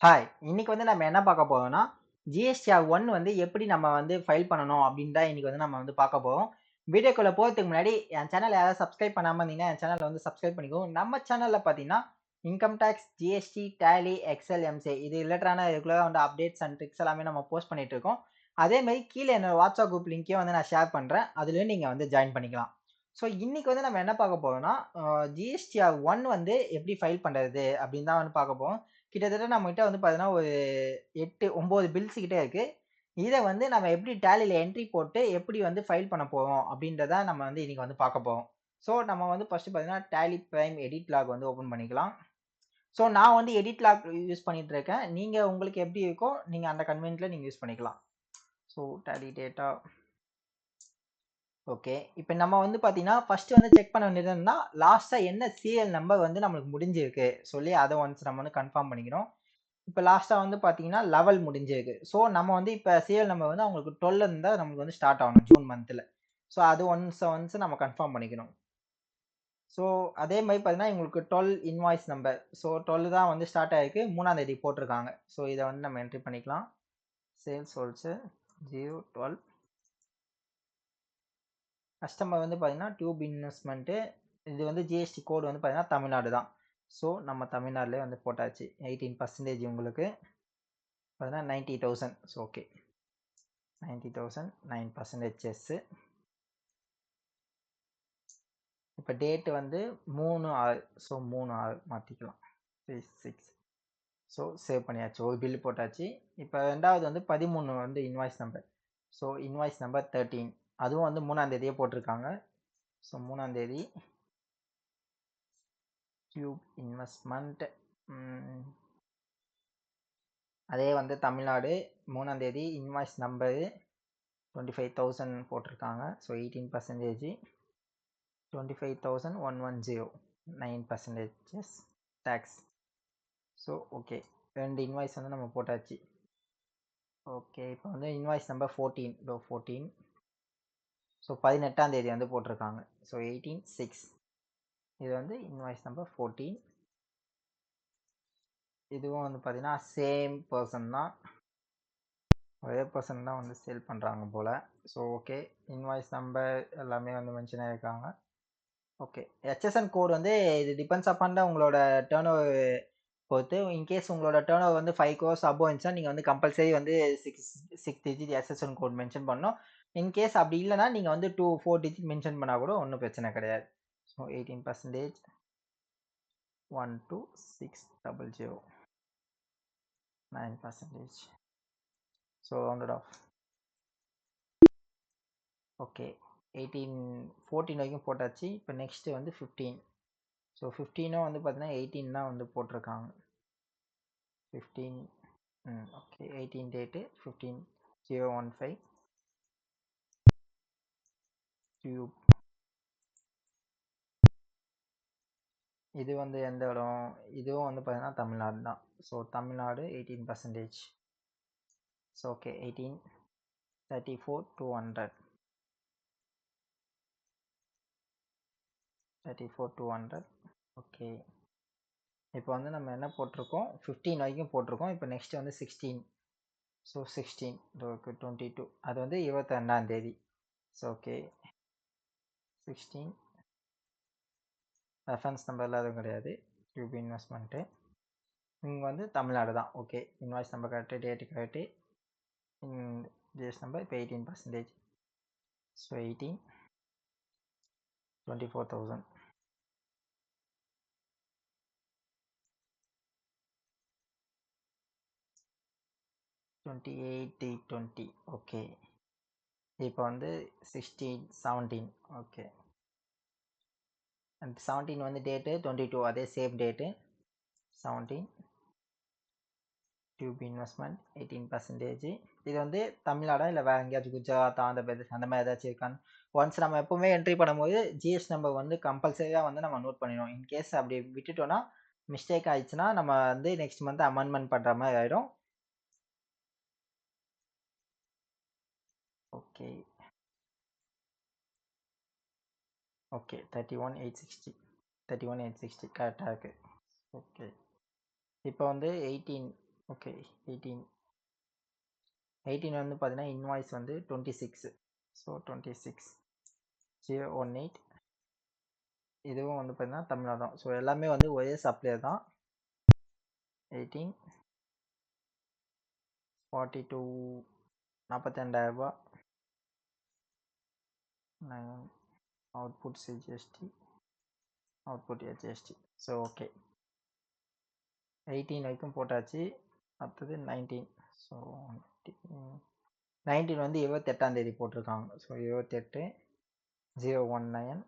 Hi! இன்னைக்கு வந்து நம்ம என்ன பார்க்க போறோம்னா, ஜிஎஸ்டிஆர் 1 வந்து எப்படி நம்ம வந்து ஃபைல் பண்ணணும் அப்படின்னு தான் இன்னைக்கு வந்து நம்ம வந்து பார்க்க போறோம். வீடியோக்குள்ள போறதுக்கு முன்னாடி என் சேனல யாராவது சப்ஸ்கிரைப் பண்ணாம இருந்தீங்கன்னா, என் சேனல வந்து சப்ஸ்கிரைப் பண்ணிக்கோங்க. நம்ம சேனல்ல பார்த்தீங்கன்னா, income tax, GST, Tally, Excel, MCA இது ரிலேட்டடான ரெகுலரா வந்து அப்டேட்ஸ் அண்ட் ட்ரிக்ஸ் எல்லாமே நம்ம போஸ்ட் பண்ணிட்டு இருக்கோம். அதே மாரி கீழ என்னோட வாட்ஸ்அப் குரூப் லிங்க்கையும் வந்து நான் ஷேர் பண்றேன். அதுலயும் நீங்க வந்து ஜாயின் பண்ணிக்கலாம். ஸோ இன்னைக்கு வந்து நம்ம என்ன பார்க்க போறோம்னா, ஜிஎஸ்டிஆர் 1 வந்து எப்படி ஃபைல் பண்றது அப்படின்னு தான் வந்து பார்க்க போறோம். கிட்டத்தட்ட நம்மகிட்ட வந்து பார்த்தீங்கன்னா, ஒரு 8, 9 பில்ஸ் கிட்ட இருக்கு. இத வந்து நம்ம எப்படி டேலில என்ட்ரி போட்டு எப்படி வந்து ஃபைல் பண்ண போறோம் அப்படின்றத நம்ம வந்து இன்னைக்கு வந்து பார்க்க போறோம். ஸோ நம்ம வந்து ஃபர்ஸ்ட் பார்த்தீங்கன்னா, டேலி பிரைம் எடிட் லாக் வந்து ஓப்பன் பண்ணிக்கலாம். ஸோ நான் வந்து எடிட் லாக் யூஸ் பண்ணிட்டு இருக்கேன். நீங்க உங்களுக்கு எப்படி இருக்கோ, நீங்க அந்த கன்வீனியன்ட்ல நீங்க யூஸ் பண்ணிக்கலாம். So Tally data okay. இப்ப நம்ம வந்து பார்த்தீங்கன்னா, ஃபர்ஸ்ட் வந்து செக் பண்ண வேண்டியது என்னன்னா, லாஸ்ட்டா என்ன சீரியல் நம்பர் வந்து நம்மளுக்கு முடிஞ்சிருக்கு சொல்லி அத ஒன்ஸ் நம்ம வந்து கன்ஃபார்ம் பண்ணிக்கணும். இப்ப லாஸ்ட்டா வந்து பார்த்தீங்கன்னா, லெவல் முடிஞ்சிருக்கு. ஸோ நம்ம வந்து இப்ப சீரியல் நம்பர் வந்து அவங்களுக்கு 12 இருந்தா நமக்கு வந்து ஸ்டார்ட் ஆகணும் ஜூன் மந்த்ல. ஸோ அது ஒன்ஸ் நம்ம கன்ஃபார்ம் பண்ணிக்கணும். ஸோ அதே மாரி பார்த்தீங்கன்னா, இவங்களுக்கு 12 இன்வாய்ஸ் நம்பர். ஸோ 12 தான் வந்து ஸ்டார்ட் ஆயிருக்கு. 3ஆம் தேதி போட்டிருக்காங்க. ஸோ இத வந்து நம்ம என்ட்ரி பண்ணிக்கலாம். சேல்ஸ் ஹோல்சேல் 012 கஸ்டமர் வந்து பார்த்தீங்கன்னா, டியூப் இன்வெஸ்ட்மென்ட் இது வந்து ஜிஎஸ்டி கோட் வந்து பார்த்தீங்கன்னா, தமிழ்நாடு தான். ஸோ நம்ம தமிழ்நாடுலயே வந்து போட்டாச்சு. 18% உங்களுக்கு பார்த்தீங்கன்னா 90,000 ஸோ ஓகே. 90,000 9% செஸ். இப்போ டேட் வந்து 3/6 ஸோ 3/6 மாத்திக்கலாம். 36 ஸோ சேவ் பண்ணியாச்சு. ஒரு பில் போட்டாச்சு. இப்போ 2வது வந்து 13 வந்து invoice number. So invoice number 13 அதுவும் வந்து 3ஆம் தேதியே போட்டிருக்காங்க. ஸோ 3ஆம் தேதி டியூப் இன்வெஸ்ட்மெண்ட் அதே வந்து தமிழ்நாடு 3ஆம் தேதி இன்வாய்ஸ் நம்பரு 25,000 போட்டிருக்காங்க. So 18% 25,110 9% tax. So okay. 2 invoice வந்து நம்ம போட்டாச்சு. ஓகே. இப்போ வந்து இன்வாய்ஸ் நம்பர் 14 இதோ 14 ஸோ 18ஆம் தேதி வந்து போட்டிருக்காங்க. ஸோ 18/6 இது வந்து இன்வாய்ஸ் நம்பர் 14 இதுவும் வந்து பார்த்தீங்கன்னா, சேம் பெர்சன் தான். ஒரே பெர்சன் தான் வந்து சேல் பண்ணுறாங்க போல. So okay. இன்வாய்ஸ் நம்பர் எல்லாமே வந்து மென்ஷன் ஆயிருக்காங்க. ஓகே. ஹெச்எஸ்என் கோட் வந்து இது டிபெண்ட்ஸ் அப்பான் தான் உங்களோட டர்ன்ஓவர் பொறுத்து. இன்கேஸ் உங்களோட டர்ன்ஓவர் வந்து 5 க்ரோர்ஸ் அபோவ் இருந்துச்சுன்னா, நீங்க வந்து கம்பல்சரி வந்து 6 டிஜிட் எஸ்எஸ்என் கோட் மென்ஷன் பண்ணணும். இன்கேஸ் அப்படி இல்லன்னா, நீங்க வந்து 4 டிஜிட் மென்ஷன் பண்ணா கூட ஒண்ணும் பிரச்சனை கிடையாது. So 18% 12600 9%. So rounded of. Okay. 14 வரைக்கும் போட்டாச்சு. இப்போ நெக்ஸ்ட் வந்து 15. ஸோ 15ம் வந்து பார்த்தீங்கன்னா 18 தான் வந்து போட்டிருக்காங்க. 15 ஓகே. 18 date 15/015 tube. இது வந்து எந்த இடம்? இதுவும் வந்து பார்த்தீங்கன்னா தமிழ்நாடு தான். So Tamil Nadu 18%. So okay. 18 34 200 34 200 okay. இப்போ வந்து நம்ம என்ன போட்டிருக்கோம்? 15 வரைக்கும் போட்டிருக்கோம். இப்போ நெக்ஸ்ட் வந்து 16. ஸோ 16 ஓகே 22 அது வந்து 22ஆம் தேதி. So okay. 16 ரெஃபரன்ஸ் நம்பர்லாம் எதுவும் கிடையாது. Tube investment. இங்கே வந்து தமிழ்நாடு தான். Okay. Invoice number correct, date correct. GS number இப்போ 18%. So 18 24,000 28 okay. இப்போ வந்து 16 17 ஓகே. அண்ட் 17 வந்து டேட்டு 22 அதே சேம் டேட்டு 17 டியூப் இன்வெஸ்ட்மெண்ட் 18%. இது வந்து தமிழ்நாடா இல்லை வேற எங்கேயாச்சும் குஜராத் ஆந்திர பிரதேஷ் அந்த மாதிரி ஏதாச்சும் இருக்கான்னு ஒன்ஸ் நம்ம எப்பவுமே என்ட்ரி பண்ணும்போது ஜிஎஸ் நம்பர் வந்து கம்பல்சரியாக வந்து நம்ம நோட் பண்ணிடணும். இன்கேஸ் அப்படி விட்டுட்டோம்னா மிஸ்டேக் ஆயிடுச்சுன்னா நம்ம வந்து நெக்ஸ்ட் மந்த் அமெண்ட்மெண்ட் பண்ணுற மாதிரி ஆயிடும். ஓகே. ஓகே 31,860 31,860 கரெக்டாக இருக்குது. ஓகே. இப்போ வந்து 18 ஓகே 18 வந்து பார்த்தீங்கன்னா இன்வாய்ஸ் வந்து 26. ஸோ 26 018 இதுவும் வந்து பார்த்தீங்கன்னா தமிழ்நாடு தான். ஸோ எல்லாமே வந்து ஒரே சப்ளையர் தான். 18 42 42,000 output CGST output HST. So okay 18 வரைக்கும் போட்டாச்சு. அடுத்தது 19. ஸோ 19 வந்து 28ஆம் தேதி போட்டிருக்காங்க. ஸோ 28 019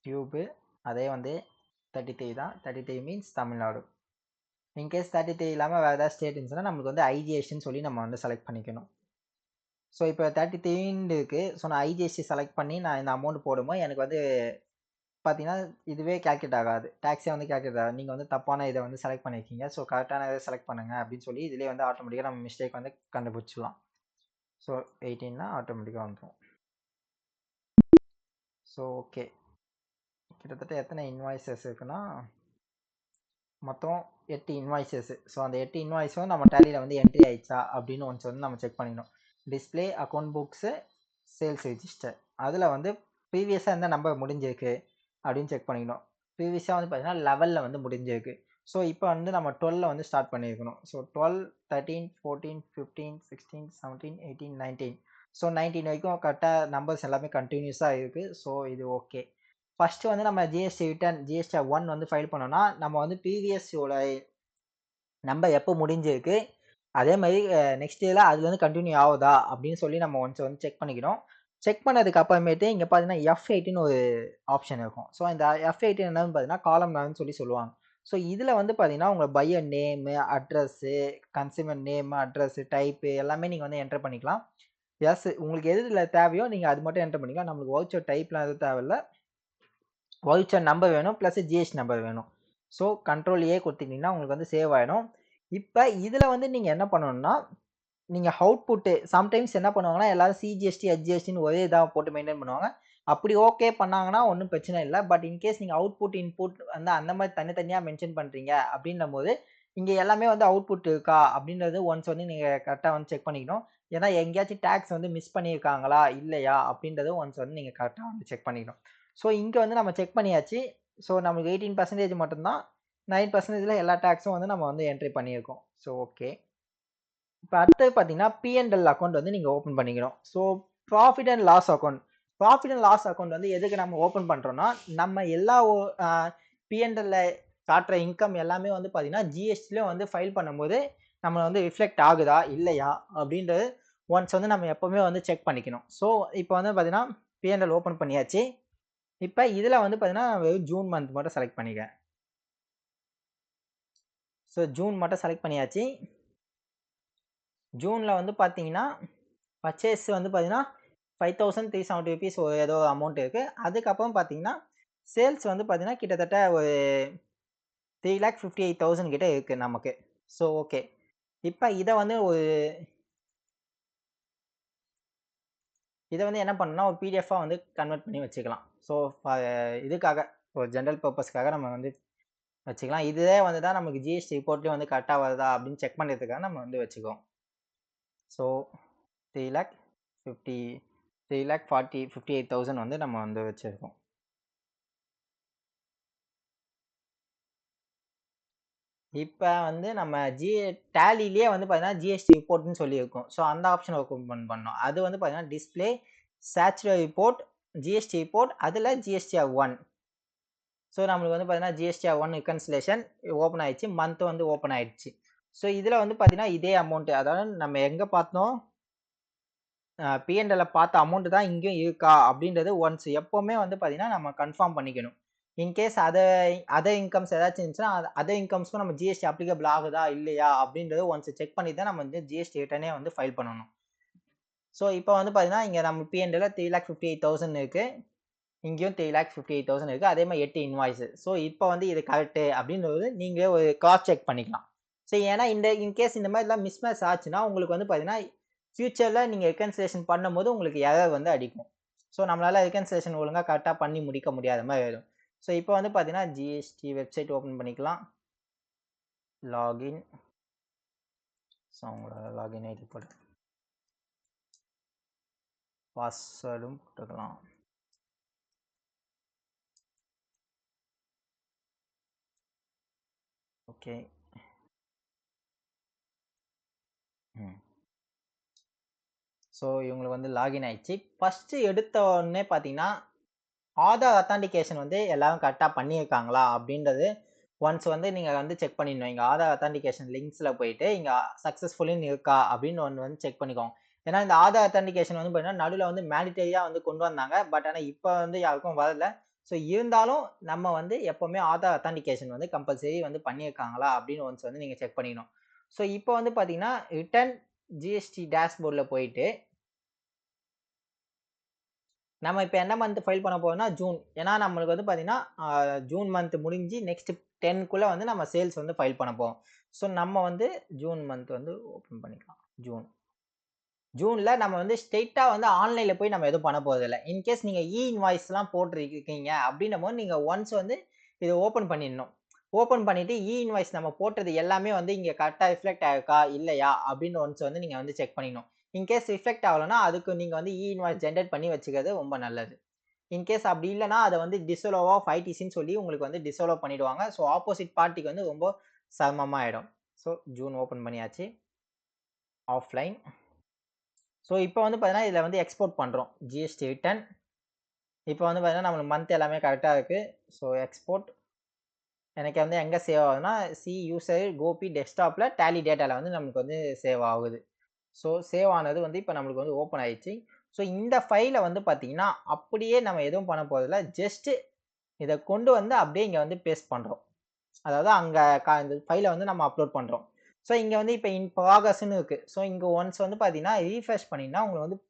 டியூபு அதே வந்து 33 தான். 33 மீன்ஸ் தமிழ்நாடு. இன்கேஸ் 33 இல்லாமல் வேறு ஏதாவது ஸ்டேட் இருந்துச்சுன்னா நமக்கு வந்து ஐஜிஎஸ்டின்னு சொல்லி நம்ம வந்து செலக்ட் பண்ணிக்கணும். ஸோ இப்போ 33 இருக்குது. ஸோ நான் ஐஜிஎஸ்டி செலக்ட் பண்ணி நான் இந்த அமௌண்ட் போடும்போது எனக்கு வந்து பார்த்தீங்கன்னா இதுவே கேல்குலேட் ஆகாது. டேக்ஸே வந்து கேல்குலேட் ஆகாது. நீங்கள் வந்து தப்பான இதை வந்து செலக்ட் பண்ணியிருக்கீங்க. ஸோ கரெக்டான இதை செலக்ட் பண்ணுங்க அப்படின்னு சொல்லி இதிலே வந்து ஆட்டோமேட்டிக்காக நம்ம மிஸ்டேக் வந்து கண்டுபிடிச்சிடலாம். ஸோ 18னா ஆட்டோமேட்டிக்காக வந்துடும். ஸோ ஓகே கிட்டத்தட்ட எத்தனை இன்வாய்ஸஸ் இருக்குன்னா மொத்தம் 8 இன்வாய்ஸஸ். ஸோ அந்த 8 இன்வாய்ஸும் நம்ம டேலியில் வந்து என்ட்ரி ஆயிடுச்சா அப்படின்னு ஒன்ஸ் வந்து நம்ம செக் பண்ணிக்கணும். Display account books sales register அதில் வந்து ப்ரீவியஸாக எந்த நம்பர் முடிஞ்சிருக்கு அப்படின்னு செக் பண்ணிக்கணும். ப்ரீவியஸாக வந்து பார்த்தீங்கன்னா 11 வந்து முடிஞ்சிருக்கு. ஸோ இப்போ வந்து நம்ம 12 வந்து ஸ்டார்ட் பண்ணியிருக்கணும். ஸோ 12 13 14 15 16 17 18 19. ஸோ 19 வரைக்கும் கரெக்டாக நம்பர்ஸ் எல்லாமே கண்டினியூஸாக இருக்குது. ஸோ இது ஓகே. ஃபஸ்ட்டு வந்து நம்ம ஜிஎஸ்டி ரிட்டர்ன் ஜிஎஸ்டி 1 வந்து ஃபைல் பண்ணோம்னா நம்ம வந்து ப்ரீவியஸோட நம்பர் எப்போ முடிஞ்சிருக்கு அதே மாதிரி நெக்ஸ்ட் டேல அதுல வந்து கண்டினியூ ஆகுதா அப்படின்னு சொல்லி நம்ம ஒன்ஸ் வந்து செக் பண்ணிக்கணும். செக் பண்ணதுக்கு அப்புறமேட்டு இங்கே பார்த்தீங்கன்னா F18 ஒரு ஆப்ஷன் இருக்கும். ஸோ இந்த F18 என்னன்னு பார்த்தீங்கன்னா காலம் நான்னு சொல்லி சொல்லுவாங்க. ஸோ இதில் வந்து பார்த்தீங்கன்னா உங்கள் buyer name address consumer name address type எல்லாமே நீங்கள் வந்து என்டர் பண்ணிக்கலாம். எஸ் உங்களுக்கு எது இதில் தேவையோ நீங்கள் அது மட்டும் என்டர் பண்ணிக்கலாம். நம்மளுக்கு வவுச்சர் டைப்லாம் எதுவும் தேவையில்லை. வவுச்சர் நம்பர் வேணும் ப்ளஸ் ஜிஎஸ்டி நம்பர் வேணும். ஸோ கண்ட்ரோல் ஏ கொடுத்துட்டிங்கன்னா உங்களுக்கு வந்து சேவ் ஆகிடும். இப்போ இதில் வந்து நீங்கள் என்ன பண்ணணும்னா நீங்கள் அவுட்புட்டு சம்டைம்ஸ் என்ன பண்ணுவாங்கன்னா எல்லாரும் சிஜிஎஸ்டி ஹெச்ஜிஎஸ்டின்னு ஒரே இதாக போட்டு மெயின்டைன் பண்ணுவாங்க. அப்படி ஓகே பண்ணாங்கன்னா ஒன்றும் பிரச்சனை இல்லை. பட் இன்கேஸ் நீங்கள் அவுட்புட் இன்புட் வந்து அந்த மாதிரி தனித்தனியாக மென்ஷன் பண்ணுறீங்க அப்படின்னும் போது இங்கே எல்லாமே வந்து அவுட்புட் இருக்கா அப்படின்றது ஒன்ஸ் வந்து நீங்கள் கரெக்டாக வந்து செக் பண்ணிக்கணும். ஏன்னா எங்கேயாச்சும் டேக்ஸ் வந்து மிஸ் பண்ணியிருக்காங்களா இல்லையா அப்படின்றது ஒன்ஸ் வந்து நீங்கள் கரெக்டாக வந்து செக் பண்ணிக்கணும். ஸோ இங்கே வந்து நம்ம செக் பண்ணியாச்சு. ஸோ நமக்கு 18% மட்டும்தான் 9%ல எல்லா டேக்ஸும் வந்து நம்ம வந்து என்ட்ரி பண்ணியிருக்கோம். So okay. இப்போ அடுத்தது பார்த்தீங்கன்னா பிஎன்எல் அக்கௌண்ட் வந்து நீங்கள் ஓப்பன் பண்ணிக்கணும். So profit and loss account வந்து எதுக்கு நம்ம ஓப்பன் பண்ணுறோம்னா நம்ம எல்லா பிஎன்எல்ல காட்டுற இன்கம் எல்லாமே வந்து பார்த்தீங்கன்னா ஜிஎஸ்டிலையும் வந்து ஃபைல் பண்ணும்போது நம்ம வந்து ரிஃப்ளெக்ட் ஆகுதா இல்லையா அப்படின்றது ஒன்ஸ் வந்து நம்ம எப்போவுமே வந்து செக் பண்ணிக்கணும். ஸோ இப்போ வந்து பார்த்தீங்கன்னா பிஎன்எல் ஓப்பன் பண்ணியாச்சு. இப்போ இதில் வந்து பார்த்தீங்கன்னா ஜூன் மந்த் மட்டும் செலக்ட் பண்ணிக்கிறேன். ஸோ ஜூன் மட்டும் செலக்ட் பண்ணியாச்சு. ஜூனில் வந்து பார்த்தீங்கன்னா பர்ச்சேஸ் வந்து பார்த்தீங்கன்னா 5370 ருபீஸ் ஏதோ அமௌண்ட் இருக்குது. அதுக்கப்புறம் பார்த்தீங்கன்னா சேல்ஸ் வந்து பார்த்தீங்கன்னா கிட்டத்தட்ட ஒரு 3,58,000 கிட்ட இருக்குது நமக்கு. So okay. இப்போ இதை வந்து என்ன பண்ணணும்னா ஒரு பிடிஎஃபாக வந்து கன்வெர்ட் பண்ணி வச்சுக்கலாம். ஸோ இதுக்காக ஒரு ஜென்ரல் பர்பஸ்க்காக நம்ம வந்து வச்சுக்கலாம். இதுவே வந்து தான் நமக்கு ஜிஎஸ்டி ரிப்போர்ட்லேயும் வந்து கரெக்டாக வருதா அப்படின்னு செக் பண்ணுறதுக்காக நம்ம வந்து வச்சுக்கோம். ஸோ 3,58,000 வந்து நம்ம வந்து வச்சுருக்கோம். இப்போ வந்து நம்ம டேலிலேயே வந்து பார்த்தீங்கன்னா ஜிஎஸ்டி ரிப்போர்ட்னு சொல்லியிருக்கோம். ஸோ அந்த ஆப்ஷன் ஓப்பன் பண்ணோம். அது வந்து பார்த்தீங்கன்னா display statutory report GST report அதில் ஜிஎஸ்டிஆர் 1. ஸோ நம்மளுக்கு வந்து பார்த்தீங்கன்னா ஜிஎஸ்டிஆர் 1 ரிகன்சிலேஷன் ஓப்பன் ஆயிடுச்சு. மந்த் வந்து ஓப்பன் ஆயிடுச்சு. ஸோ இதில் வந்து பார்த்தீங்கன்னா இதே அமௌண்ட் அதாவது நம்ம எங்கே பார்த்தோம் பிஎன்எல்ல பார்த்த அமௌண்ட் தான் இங்கேயும் இருக்கா அப்படின்றது ஒன்ஸ் எப்போவுமே வந்து பார்த்தீங்கன்னா நம்ம கன்ஃபார்ம் பண்ணிக்கணும். இன்கேஸ் அதர் இன்கம்ஸ் ஏதாச்சும் இருந்துச்சுன்னா அதர் இன்கம்ஸ்க்கும் நம்ம ஜிஎஸ்டி அப்ளிகபிள் ஆகுதா இல்லையா அப்படின்றது ஒன்ஸ் செக் பண்ணி தான் நம்ம வந்து ஜிஎஸ்டி ரிட்டர்னே வந்து ஃபைல் பண்ணணும். ஸோ இப்போ வந்து பார்த்தீங்கன்னா இங்கே நம்ம பிஎன்எல்ல 3,58,000 இருக்குது. இங்கேயும் 3,58,000 இருக்குது. அதே மாதிரி 8 இன்வாய்ஸ். ஸோ இப்போ வந்து இது கரெக்டு அப்படின்றது நீங்கள் ஒரு கிராஸ் செக் பண்ணிக்கலாம். ஸோ ஏன்னா இன்கேஸ் இந்த மாதிரிலாம் மிஸ்மேட்ச் ஆச்சுன்னா உங்களுக்கு வந்து பார்த்தீங்கன்னா ஃபியூச்சரில் நீங்கள் ரெகன்சிலேஷன் பண்ணும்போது உங்களுக்கு எரர் வந்து அடிக்கும். ஸோ நம்மளால் ரெகன்சிலேஷன் ஒழுங்காக கரெக்டாக பண்ணி முடிக்க முடியாத மாதிரி ஆயிடும். ஸோ இப்போ வந்து பார்த்தீங்கன்னா ஜிஎஸ்டி வெப்சைட் ஓப்பன் பண்ணிக்கலாம். லாகின். ஸோ உங்களோட லாகின் ஐடி போட்டு பாஸ்வேர்டும் போட்டுக்கலாம். ஓகே. ஸோ இவங்களுக்கு வந்து லாகின் ஆயிடுச்சு. ஃபஸ்ட்டு எடுத்த உடனே பார்த்தீங்கன்னா ஆதார் அத்தான்டிகேஷன் வந்து எல்லாரும் கரெக்டாக பண்ணியிருக்காங்களா அப்படின்றது ஒன்ஸ் வந்து நீங்கள் வந்து செக் பண்ணிடணும். இங்கே ஆதார் அத்தான்டிகேஷன் லிங்க்ஸில் போயிட்டு இங்கே சக்ஸஸ்ஃபுல்லின்னு இருக்கா அப்படின்னு ஒன்று வந்து செக் பண்ணிக்கோங்க. ஏன்னா இந்த ஆதார் அத்தான்டிகேஷன் வந்து பார்த்தீங்கன்னா நடுவில் வந்து மேண்டிட்டரியாக வந்து கொண்டு வந்தாங்க. பட் ஆனால் இப்போ வந்து யாருக்கும் வரல. ஸோ இருந்தாலும் நம்ம வந்து எப்போவுமே ஆதார் அத்தான்டிகேஷன் வந்து கம்பல்சரி வந்து பண்ணியிருக்காங்களா அப்படின்னு ஒன்ஸ் வந்து நீங்கள் செக் பண்ணிக்கணும். ஸோ இப்போ வந்து பார்த்தீங்கன்னா ரிட்டர்ன் ஜிஎஸ்டி டேஷ்போர்டில் போயிட்டு நம்ம இப்போ என்ன மந்த் ஃபைல் பண்ண போறோம்னா ஜூன். ஏன்னா நம்மளுக்கு வந்து பார்த்தீங்கன்னா ஜூன் மந்த் முடிஞ்சு நெக்ஸ்ட் 10க்குள்ள வந்து நம்ம சேல்ஸ் வந்து ஃபைல் பண்ண போறோம். ஸோ நம்ம வந்து ஜூன் மந்த் வந்து ஓப்பன் பண்ணிக்கலாம். ஜூன்ல நம்ம வந்து ஸ்ட்ரெயிட்டா வந்து ஆன்லைன்ல போய் நம்ம எதுவும் பண்ண போறதில்ல. இன்கேஸ் நீங்க இன்வாய்ஸ்லாம் போட்டிருக்கீங்க அப்படின்னும்போது நீங்க ஒன்ஸ் வந்து இதை ஓப்பன் பண்ணிடணும். ஓப்பன் பண்ணிட்டு இன்வாய்ஸ் நம்ம போட்டது எல்லாமே வந்து இங்க கரெக்டா ரிஃப்ளெக்ட் ஆயிருக்கா இல்லையா அப்படின்னு ஒன்ஸ் வந்து நீங்க வந்து செக் பண்ணிக்கணும். இன்கேஸ் ரிஃப்ளெக்ட் ஆகலைன்னா அதுக்கு நீங்க வந்து இன்வாய்ஸ் ஜென்ரேட் பண்ணி வச்சுக்கிறது ரொம்ப நல்லது. இன்கேஸ் அப்படி இல்லைன்னா அதை வந்து டிசலோவ் ஆஃப் ஐடிசின்னு சொல்லி உங்களுக்கு வந்து டிசலோவ் பண்ணிடுவாங்க. ஸோ ஆப்போசிட் பார்ட்டிக்கு வந்து ரொம்ப சிரமமாயிடும். ஸோ ஜூன் ஓப்பன் பண்ணியாச்சு. ஆஃப்லைன். ஸோ இப்போ வந்து பார்த்தீங்கன்னா இதில் வந்து எக்ஸ்போர்ட் பண்ணுறோம் ஜிஎஸ்டி ரிட்டர்ன். இப்போ வந்து பார்த்தீங்கன்னா நம்மளுக்கு மந்த் எல்லாமே கரெக்டாக இருக்குது. ஸோ எக்ஸ்போர்ட் எனக்கு வந்து எங்கே சேவ் ஆகுதுன்னா சி யூசர் கோபி டெஸ்க்டாப்பில் டேலி டேட்டாவில் வந்து நமக்கு வந்து சேவ் ஆகுது. ஸோ சேவ் ஆனது வந்து இப்போ நம்மளுக்கு வந்து ஓப்பன் ஆயிடுச்சு. ஸோ இந்த ஃபைலை வந்து பார்த்தீங்கன்னா அப்படியே நம்ம எதுவும் பண்ண போகிறதில்ல. ஜஸ்ட்டு இதை கொண்டு வந்து அப்படியே இங்கே வந்து பேஸ்ட் பண்ணுறோம். அதாவது அங்கே இந்த ஃபைலை வந்து நம்ம அப்லோட் பண்ணுறோம். ஸோ இங்கே வந்து இப்போ இன் ப்ராகஸ்ன்னு இருக்குது. ஸோ இங்கே ஒன்ஸ் வந்து பார்த்தீங்கன்னா ரீஃப்ரெஷ் பண்ணிங்கன்னா உங்களுக்கு வந்து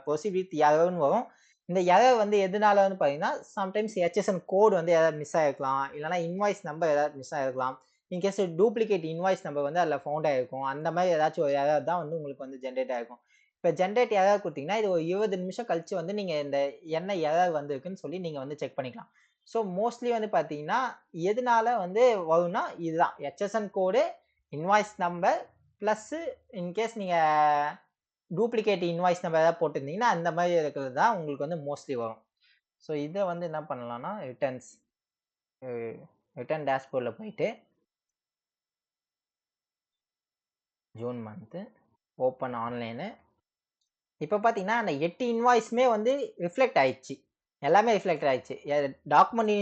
ப்ரொசீட் வித் எரர்னு வரும். இந்த எரர் வந்து எதனால வந்து பார்த்தீங்கன்னா சம்டைம்ஸ் ஹெச்எஸ்என் கோட் வந்து ஏதாவது மிஸ் ஆகிருக்கலாம். இல்லைனா இன்வாய்ஸ் நம்பர் ஏதாவது மிஸ் ஆகிருக்கலாம். இன்கேஸ் டூப்ளிகேட் இன்வாய்ஸ் நம்பர் வந்து அதில் ஃபவுண்ட் ஆகிருக்கும். அந்த மாதிரி ஏதாச்சும் ஒரு எரர் தான் வந்து உங்களுக்கு வந்து ஜென்ரேட் ஆகிருக்கும். இப்போ ஜென்ரேட் எரர் கொடுத்தீங்கன்னா இது ஒரு 20 நிமிஷம் கழிச்சு வந்து நீங்கள் இந்த என்ன எரர் வந்திருக்குன்னு சொல்லி நீங்கள் வந்து செக் பண்ணிக்கலாம். ஸோ மோஸ்ட்லி வந்து பார்த்தீங்கன்னா எதனால வந்து வரும்னா இதுதான் HSN code invoice number plus in case நீங்கள் டூப்ளிகேட் இன்வாய்ஸ் நம்பர் ஏதாவது போட்டிருந்தீங்கன்னா அந்த மாதிரி இருக்கிறது தான் உங்களுக்கு வந்து மோஸ்ட்லி வரும். ஸோ இதை வந்து என்ன பண்ணலாம்னா ரிட்டர்ன் டேஷ்போர்டில் போயிட்டு ஜூன் மந்த்து ஓப்பன் ஆன்லைனு. இப்போ பார்த்தீங்கன்னா அந்த 8 இன்வாய்ஸுமே வந்து ரிஃப்ளெக்ட் ஆயிடுச்சு. எல்லாமே ரிஃப்ளெக்ட் ஆயிடுச்சு. டாக்குமெண்ட்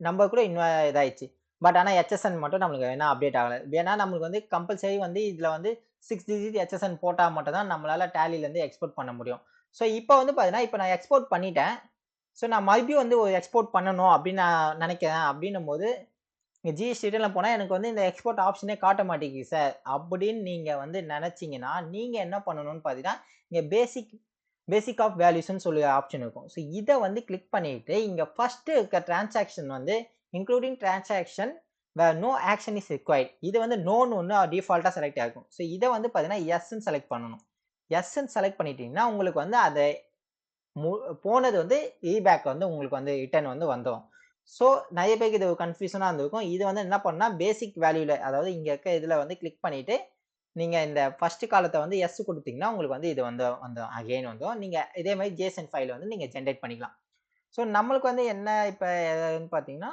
நம்பர் கூட இதாயிடுச்சு. பட் ஆனால் ஹெச்எஸ்என் மட்டும் நம்மளுக்கு என்ன அப்டேட் ஆகலை. ஏன்னா நம்மளுக்கு வந்து கம்பல்சரி வந்து இதில் வந்து 6 டிஜிட் ஹெச்எஸ்என் போட்டால் மட்டும் தான் நம்மளால் டேலிலேருந்து எக்ஸ்போர்ட் பண்ண முடியும். ஸோ இப்போ வந்து பார்த்தீங்கன்னா இப்போ நான் எக்ஸ்போர்ட் பண்ணிட்டேன். ஸோ நான் மறுபடியும் வந்து ஒரு எக்ஸ்போர்ட் பண்ணணும் அப்படின்னு நான் நினைக்கிறேன். அப்படின்னும் போது இங்கே ஜிஎஸ்டி ரிட்டர்னில் போனால் எனக்கு வந்து இந்த எக்ஸ்போர்ட் ஆப்ஷனே காட்ட மாட்டேங்குது சார் அப்படின்னு நீங்கள் வந்து நினச்சிங்கன்னா நீங்கள் என்ன பண்ணணும்னு பார்த்தீங்கன்னா இங்கே பேசிக் ஆஃப் வேல்யூஸ்ன்னு சொல்லி ஆப்ஷன் இருக்கும். ஸோ இதை வந்து கிளிக் பண்ணிட்டு இங்கே ஃபர்ஸ்ட்டு இருக்க டிரான்சாக்ஷன் வந்து including transaction where no action is required இது வந்து நோன்னு ஒன்று டிஃபால்ட்டாக செலக்ட் ஆகும். ஸோ இதை வந்து பார்த்தீங்கன்னா எஸ்ன்னு செலக்ட் பண்ணணும். எஸ்ன்னு செலக்ட் பண்ணிட்டீங்கன்னா உங்களுக்கு வந்து அதை போனது வந்து பேக் வந்து உங்களுக்கு வந்து ரிட்டர்ன் வந்து வந்துடும். ஸோ நிறைய பேருக்கு இது ஒரு கன்ஃபியூஷனாக இருந்திருக்கும். இது வந்து என்ன பண்ணால் பேசிக் வேல்யூவில் அதாவது இங்கே இருக்க இதில் வந்து கிளிக் பண்ணிவிட்டு நீங்கள் இந்த ஃபர்ஸ்ட் காலத்தை வந்து எஸ் கொடுத்தீங்கன்னா உங்களுக்கு வந்து இது வந்து அகெயின் வந்துடும். நீங்கள் இதே மாதிரி ஜேசன் ஃபைல் வந்து நீங்கள் ஜென்ரேட் பண்ணிக்கலாம். ஸோ நம்மளுக்கு வந்து என்ன இப்போ பார்த்தீங்கன்னா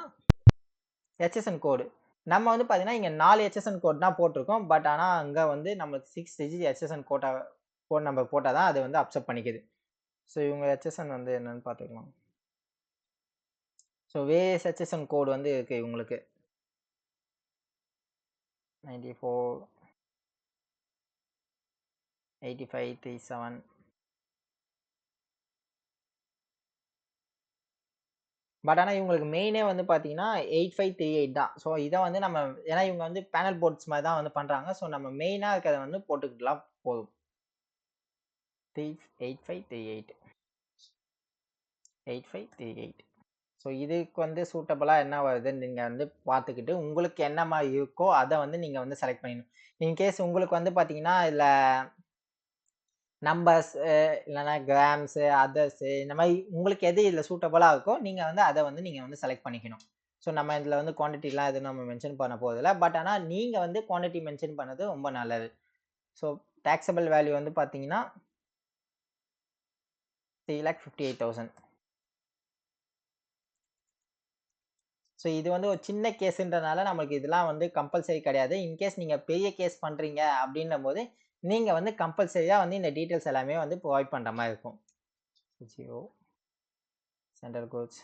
ஹெச்எஸ்என் கோடு நம்ம வந்து பார்த்தீங்கன்னா இங்கே 4 ஹெச்எஸ்என் கோட் தான் போட்டிருக்கோம். பட் ஆனால் அங்கே வந்து நம்மளுக்கு 6 டிஜிட் ஹெச்எஸ்என் கோட் நம்பர் போட்டால் தான் அது வந்து அக்செப்ட் பண்ணிக்குது. ஸோ இவங்க ஹெச்எஸ்என் வந்து என்னன்னு பார்த்துக்கலாம். ஸோ வேரியஸ் ஹெச்எஸ்என் கோடு வந்து இருக்கு உங்களுக்கு 94 85 37 பட் ஆனால் இவங்களுக்கு மெயினே வந்து பார்த்தீங்கன்னா 8538 தான். ஸோ இதை வந்து நம்ம ஏன்னா இவங்க வந்து பேனல் போர்ட்ஸ் மாதிரி தான் வந்து பண்ணுறாங்க. ஸோ நம்ம மெயினாக இருக்கிறத வந்து போட்டுக்கிட்டலாம் போதும். 8538 8538 ஸோ இதுக்கு வந்து சூட்டபுளாக என்ன வருதுன்னு நீங்கள் வந்து பார்த்துக்கிட்டு உங்களுக்கு என்ன மாதிரி இருக்கோ அதை வந்து நீங்கள் வந்து செலக்ட் பண்ணிடணும். இன்கேஸ் உங்களுக்கு வந்து பார்த்தீங்கன்னா இதில் நம்பர்ஸ் இல்லைனா கிராம்ஸு அதர்ஸு இந்த மாதிரி உங்களுக்கு எது இதில் சூட்டபுளாக இருக்கோ நீங்கள் வந்து அதை வந்து நீங்கள் வந்து செலக்ட் பண்ணிக்கணும். ஸோ நம்ம இதில் வந்து குவான்டிட்டிலாம் எதுவும் நம்ம மென்ஷன் பண்ண போதில்லை. பட் ஆனால் நீங்கள் வந்து குவான்டிட்டி மென்ஷன் பண்ணது ரொம்ப நல்லது. ஸோ டேக்ஸபிள் வேல்யூ வந்து பார்த்தீங்கன்னா 3,58,000. ஸோ இது வந்து ஒரு சின்ன கேஸுன்றனால நமக்கு இதெல்லாம் வந்து கம்பல்சரி கிடையாது. இன்கேஸ் நீங்கள் பெரிய கேஸ் பண்ணுறீங்க அப்படின்னும் போது நீங்கள் வந்து கம்பல்சரியாக வந்து இந்த டீட்டெயில்ஸ் எல்லாமே வந்து ப்ரொவைட் பண்ணுற மாதிரி இருக்கும். 0 central codes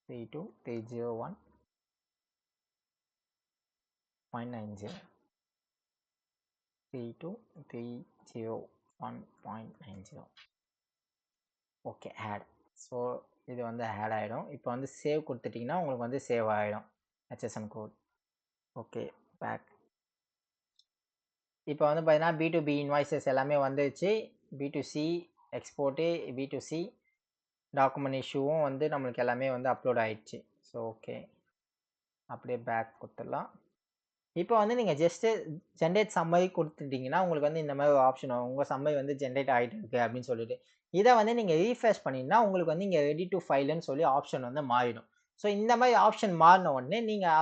32301.90 32301.90. Okay add. So இது வந்து ஆட் ஆகிடும். இப்போ வந்து சேவ் கொடுத்துட்டிங்கன்னா உங்களுக்கு வந்து சேவ் ஆகிடும் HSN கோட். Okay back. இப்போ வந்து பார்த்தீங்கன்னா B2B இன்வாய்ஸஸ் எல்லாமே வந்துருச்சு. B2C எக்ஸ்போர்ட்டு, B2C டாக்குமெண்ட் இஷ்யூவும் வந்து நம்மளுக்கு எல்லாமே வந்து அப்லோட் ஆயிடுச்சு. ஸோ ஓகே அப்படியே பேக் கொடுத்துடலாம். இப்போ வந்து நீங்கள் ஜஸ்ட்டு ஜென்ரேட் சம்மரி கொடுத்துட்டிங்கன்னா உங்களுக்கு வந்து இந்த மாதிரி ஒரு ஆப்ஷன் வரும். உங்கள் சம்மரி வந்து ஜென்ரேட் ஆகிட்டு இருக்கு அப்படின்னு சொல்லிட்டு இதை வந்து நீங்கள் ரீஃப்ரெஷ் பண்ணிங்கன்னா உங்களுக்கு வந்து இங்கே ரெடி டு ஃபைல்னு சொல்லி ஆப்ஷன் வந்து மாறிடும். ஸோ இந்த மாதிரி ஆப்ஷன் மாறின உடனே நீங்கள்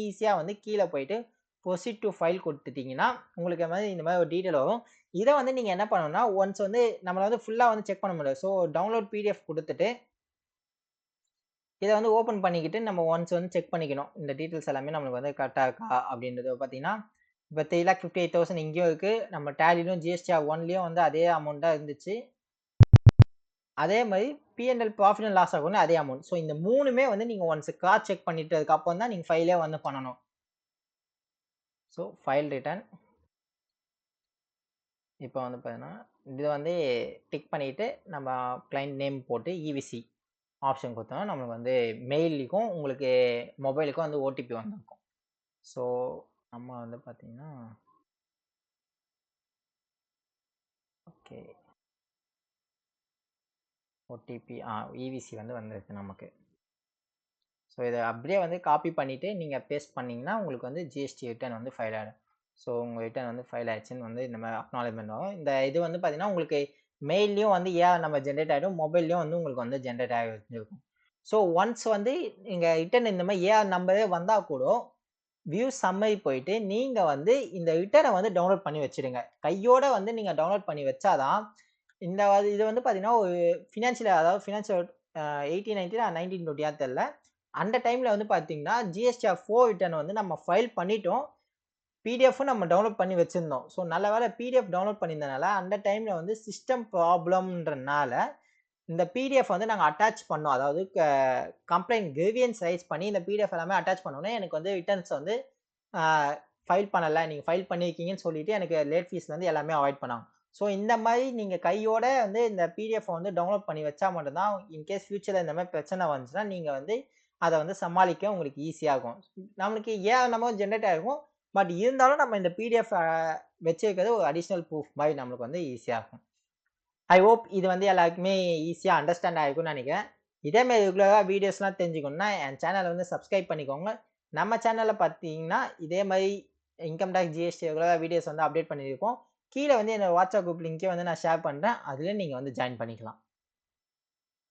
ஈஸியாக வந்து கீழே போயிட்டு ப்ரொசீட் டு ஃபைல் கொடுத்துட்டிங்கன்னா உங்களுக்கு மாதிரி இந்த மாதிரி ஒரு டீட்டெயில் வரும். இதை வந்து நீங்கள் என்ன பண்ணணும்னா ஒன்ஸ் வந்து நம்மளை வந்து ஃபுல்லாக வந்து செக் பண்ண முடியாது. ஸோ டவுன்லோட் PDF கொடுத்துட்டு இதை வந்து ஓப்பன் பண்ணிக்கிட்டு நம்ம ஒன்ஸ் வந்து செக் பண்ணிக்கணும். இந்த டீட்டெயில்ஸ் எல்லாமே நம்மளுக்கு வந்து கரெக்டாக இருக்கா அப்படின்றது பார்த்தீங்கன்னா இப்போ 3,58,000 இங்கேயும் இருக்குது. நம்ம டேலிலும் GSTR 1லேயும் வந்து அதே அமௌண்ட் தான் இருந்துச்சு. அதே மாதிரி P&L ப்ராஃபிட் அண்ட் லாஸ் ஆகும் அதே அமௌண்ட். ஸோ இந்த மூணுமே வந்து நீங்கள் ஒன்ஸ் கிராஸ் செக் பண்ணிட்டு அதுக்கப்புறம் தான் நீங்கள் ஃபைலே வந்து பண்ணணும். ஸோ ஃபைல் ரிட்டர்ன் இப்போ வந்து பார்த்தீங்கன்னா இது வந்து டிக் பண்ணிவிட்டு நம்ம கிளைண்ட் நேம் போட்டு EVC ஆப்ஷன் கொடுத்தோம்னா நம்மளுக்கு வந்து மெயிலுக்கும் உங்களுக்கு மொபைலுக்கும் வந்து OTP வந்துருக்கும். ஸோ நம்ம வந்து பார்த்தீங்கன்னா ஓகே OTP EVC வந்து வந்திருக்கு நமக்கு. ஸோ இதை அப்படியே வந்து காப்பி பண்ணிவிட்டு நீங்கள் பேஸ்ட் பண்ணிங்கன்னா உங்களுக்கு வந்து GST ரிட்டர்ன் வந்து ஃபைல் ஆகிடும். ஸோ உங்கள் ரிட்டர்ன் வந்து ஃபைல் ஆயிடுச்சுன்னு வந்து இந்த மாதிரி அக்னாலஜ்மெண்ட் வரும். இந்த இது வந்து பார்த்தீங்கன்னா உங்களுக்கு மெயிலையும் வந்து நம்ம ஜென்ரேட் ஆகிடும், மொபைல்லையும் வந்து உங்களுக்கு வந்து ஜென்ரேட் ஆகிருக்கும். ஸோ ஒன்ஸ் வந்து நீங்கள் ரிட்டர்ன் இந்த மாதிரி நம்பரே வந்தால் கூட வியூ சம்மரி போயிட்டு நீங்கள் வந்து இந்த ரிட்டர்னை வந்து டவுன்லோட் பண்ணி வச்சுடுங்க. கையோட வந்து நீங்கள் டவுன்லோட் பண்ணி வச்சாதான் இந்த இது வந்து பார்த்தீங்கன்னா ஒரு ஃபினான்ஷியல் 1890 1920 தெரியல. அந்த டைமில் வந்து பார்த்தீங்கன்னா GSTR 4 ரிட்டர்ன் வந்து நம்ம ஃபைல் பண்ணிட்டோம், பிடிஎஃப்பும் நம்ம டவுன்லோட் பண்ணி வச்சுருந்தோம். ஸோ நல்ல வேலை PDF டவுன்லோட் பண்ணியிருந்தனால அந்த டைமில் வந்து சிஸ்டம் ப்ராப்ளம்ன்றனால இந்த PDF வந்து நாங்கள் அட்டாச் பண்ணோம். அதாவது கம்ப்ளைண்ட் கிரீவியன்ஸ் ரைஸ் பண்ணி இந்த PDF எல்லாமே அட்டாச் பண்ணோன்னே எனக்கு வந்து ரிட்டர்ன்ஸ் வந்து ஃபைல் பண்ணலை, நீங்கள் ஃபைல் பண்ணியிருக்கீங்கன்னு சொல்லிட்டு எனக்கு லேட் ஃபீஸ்லேருந்து எல்லாமே அவாய்ட் பண்ணாங்க. ஸோ இந்த மாதிரி நீங்கள் கையோட வந்து இந்த PDF வந்து டவுன்லோட் பண்ணி வச்சா மட்டும்தான் இன்கேஸ் ஃபியூச்சரில் இந்த மாதிரி பிரச்சனை வந்துச்சுன்னா நீங்கள் வந்து அதை வந்து சமாளிக்க உங்களுக்கு ஈஸியாக இருக்கும். நம்மளுக்கு நம்ம ஜென்ரேட் ஆகிருக்கும், பட் இருந்தாலும் நம்ம இந்த PDF வச்சிருக்கிறது ஒரு அடிஷ்னல் ப்ரூஃப் மாதிரி நம்மளுக்கு வந்து ஈஸியாக இருக்கும். ஐ ஹோப் இது வந்து எல்லாருக்குமே ஈஸியாக அண்டர்ஸ்டாண்ட் ஆகிருக்கும்னு நினைக்கிறேன். இதேமாதிரி ரெகுலராக வீடியோஸ்லாம் தெரிஞ்சுக்கணுன்னா என் சேனலை வந்து சப்ஸ்கிரைப் பண்ணிக்கோங்க. நம்ம சேனலில் பார்த்தீங்கன்னா இதே மாதிரி இன்கம் டேக்ஸ் GST ரெகுலராக வீடியோஸ் வந்து அப்டேட் பண்ணியிருக்கோம். கீழே வந்து என்னோட வாட்ஸ்அப் குரூப் லிங்க்கே வந்து நான் ஷேர் பண்ணுறேன். அதில் நீங்கள் வந்து ஜாயின் பண்ணிக்கலாம்.